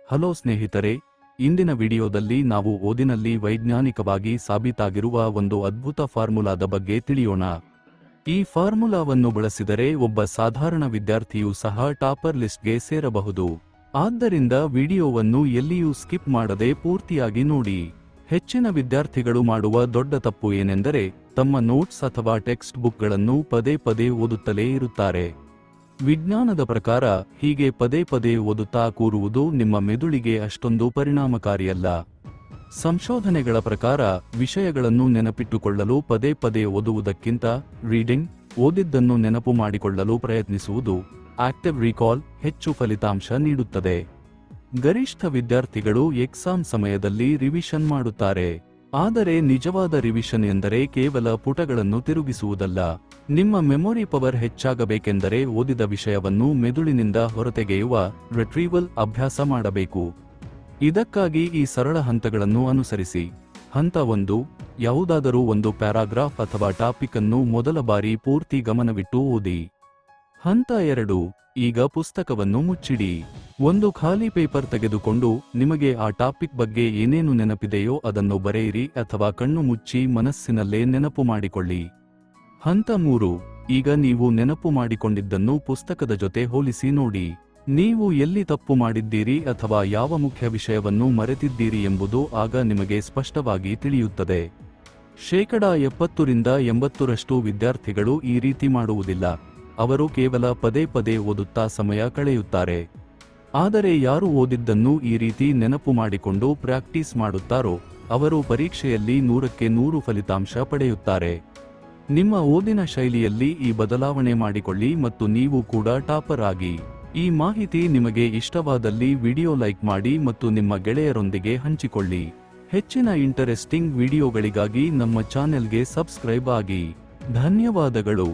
Hello ಸ್ನೇಹಿತರೆ, ಇಂದಿನ ವಿಡಿಯೋದಲ್ಲಿ ನಾವು ಓದಿನಲ್ಲಿ ವೈಜ್ಞಾನಿಕವಾಗಿ ಸಾಬೀತಾಗಿರುವ ಒಂದು ಅದ್ಭುತ ಫಾರ್ಮುಲಾದ ಬಗ್ಗೆ ತಿಳಿಯೋಣ. ಈ ಫಾರ್ಮುಲಾವನ್ನು ಬಳಸಿದರೆ ಒಬ್ಬ ಸಾಧಾರಣ ವಿದ್ಯಾರ್ಥಿಯೂ ಸಹ ಟಾಪರ್ ಲಿಸ್ಟ್ಗೆ ಸೇರಬಹುದು. ಆದ್ದರಿಂದ ವಿಡಿಯೋವನ್ನು ಎಲ್ಲಿಯೂ ಸ್ಕಿಪ್ ಮಾಡದೆ ಪೂರ್ತಿಯಾಗಿ ನೋಡಿ. ಹೆಚ್ಚಿನ ವಿದ್ಯಾರ್ಥಿಗಳು ಮಾಡುವ ದೊಡ್ಡ ತಪ್ಪು ಏನೆಂದರೆ ತಮ್ಮ ನೋಟ್ಸ್ ಅಥವಾ ಟೆಕ್ಸ್ಟ್ ಬುಕ್ಗಳನ್ನು ಪದೇ ಪದೇ ಓದುತ್ತಲೇ ಇರುತ್ತಾರೆ. ವಿಜ್ಞಾನದ ಪ್ರಕಾರ ಹೀಗೆ ಪದೇ ಪದೇ ಓದುತ್ತಾ ಕೂರುವುದು ನಿಮ್ಮ ಮೆದುಳಿಗೆ ಅಷ್ಟೊಂದು ಪರಿಣಾಮಕಾರಿಯಲ್ಲ. ಸಂಶೋಧನೆಗಳ ಪ್ರಕಾರ ವಿಷಯಗಳನ್ನು ನೆನಪಿಟ್ಟುಕೊಳ್ಳಲು ಪದೇ ಪದೇ ಓದುವುದಕ್ಕಿಂತ ರೀಡಿಂಗ್, ಓದಿದ್ದನ್ನು ನೆನಪು ಮಾಡಿಕೊಳ್ಳಲು ಪ್ರಯತ್ನಿಸುವುದು, ಆಕ್ಟಿವ್ ರೀಕಾಲ್ ಹೆಚ್ಚು ಫಲಿತಾಂಶ ನೀಡುತ್ತದೆ. ಗರಿಷ್ಠ ವಿದ್ಯಾರ್ಥಿಗಳು ಎಕ್ಸಾಮ್ ಸಮಯದಲ್ಲಿ ರಿವಿಷನ್ ಮಾಡುತ್ತಾರೆ. ಆದರೆ ನಿಜವಾದ ರಿವಿಷನ್ ಎಂದರೆ ಕೇವಲ ಪುಟಗಳನ್ನು ತಿರುಗಿಸುವುದಲ್ಲ. ನಿಮ್ಮ ಮೆಮೊರಿ ಪವರ್ ಹೆಚ್ಚಾಗಬೇಕೆಂದರೆ ಓದಿದ ವಿಷಯವನ್ನು ಮೆದುಳಿನಿಂದ ಹೊರತೆಗೆಯುವ ರಿಟ್ರೀವಲ್ ಅಭ್ಯಾಸ ಮಾಡಬೇಕು. ಇದಕ್ಕಾಗಿ ಈ ಸರಳ ಹಂತಗಳನ್ನು ಅನುಸರಿಸಿ. ಹಂತ 1, ಯಾವುದಾದರೂ ಒಂದು ಪ್ಯಾರಾಗ್ರಾಫ್ ಅಥವಾ ಟಾಪಿಕ್ ಅನ್ನು ಮೊದಲ ಬಾರಿ ಪೂರ್ತಿ ಗಮನವಿಟ್ಟು ಓದಿ. ಹಂತ 2, ಈಗ ಪುಸ್ತಕವನ್ನು ಮುಚ್ಚಿಡಿ. ಒಂದು ಖಾಲಿ ಪೇಪರ್ ತೆಗೆದುಕೊಂಡು ನಿಮಗೆ ಆ ಟಾಪಿಕ್ ಬಗ್ಗೆ ಏನೇನು ನೆನಪಿದೆಯೋ ಅದನ್ನು ಬರೆಯಿರಿ ಅಥವಾ ಕಣ್ಣು ಮುಚ್ಚಿ ಮನಸ್ಸಿನಲ್ಲೇ ನೆನಪು ಮಾಡಿಕೊಳ್ಳಿ. ಹಂತ 3, ಈಗ ನೀವು ನೆನಪು ಮಾಡಿಕೊಂಡಿದ್ದನ್ನು ಪುಸ್ತಕದ ಜೊತೆ ಹೋಲಿಸಿ ನೋಡಿ. ನೀವು ಎಲ್ಲಿ ತಪ್ಪು ಮಾಡಿದ್ದೀರಿ ಅಥವಾ ಯಾವ ಮುಖ್ಯ ವಿಷಯವನ್ನು ಮರೆತಿದ್ದೀರಿ ಎಂಬುದು ಆಗ ನಿಮಗೆ ಸ್ಪಷ್ಟವಾಗಿ ತಿಳಿಯುತ್ತದೆ. 70% ವಿದ್ಯಾರ್ಥಿಗಳು ಈ ರೀತಿ ಮಾಡುವುದಿಲ್ಲ. ಅವರು ಕೇವಲ ಪದೇ ಪದೇ ಓದುತ್ತಾ ಸಮಯ ಕಳೆಯುತ್ತಾರೆ. ಆದರೆ ಯಾರು ಓದಿದ್ದನ್ನು ಈ ರೀತಿ ನೆನಪು ಮಾಡಿಕೊಂಡು ಪ್ರಾಕ್ಟೀಸ್ ಮಾಡುತ್ತಾರೋ ಅವರು ಪರೀಕ್ಷೆಯಲ್ಲಿ 100ಕ್ಕೆ 100 ಫಲಿತಾಂಶ ಪಡೆಯುತ್ತಾರೆ. ನಿಮ್ಮ ಓದಿನ ಶೈಲಿಯಲ್ಲಿ ಈ ಬದಲಾವಣೆ ಮಾಡಿಕೊಳ್ಳಿ ಮತ್ತು ನೀವು ಕೂಡ ಟಾಪರ್ ಆಗಿ. ಈ ಮಾಹಿತಿ ನಿಮಗೆ ಇಷ್ಟವಾದಲ್ಲಿ ವಿಡಿಯೋ ಲೈಕ್ ಮಾಡಿ ಮತ್ತು ನಿಮ್ಮ ಗೆಳೆಯರೊಂದಿಗೆ ಹಂಚಿಕೊಳ್ಳಿ. ಹೆಚ್ಚಿನ ಇಂಟರೆಸ್ಟಿಂಗ್ ವಿಡಿಯೋಗಳಿಗಾಗಿ ನಮ್ಮ ಚಾನೆಲ್ಗೆ ಸಬ್ಸ್ಕ್ರೈಬ್ ಆಗಿ. ಧನ್ಯವಾದಗಳು.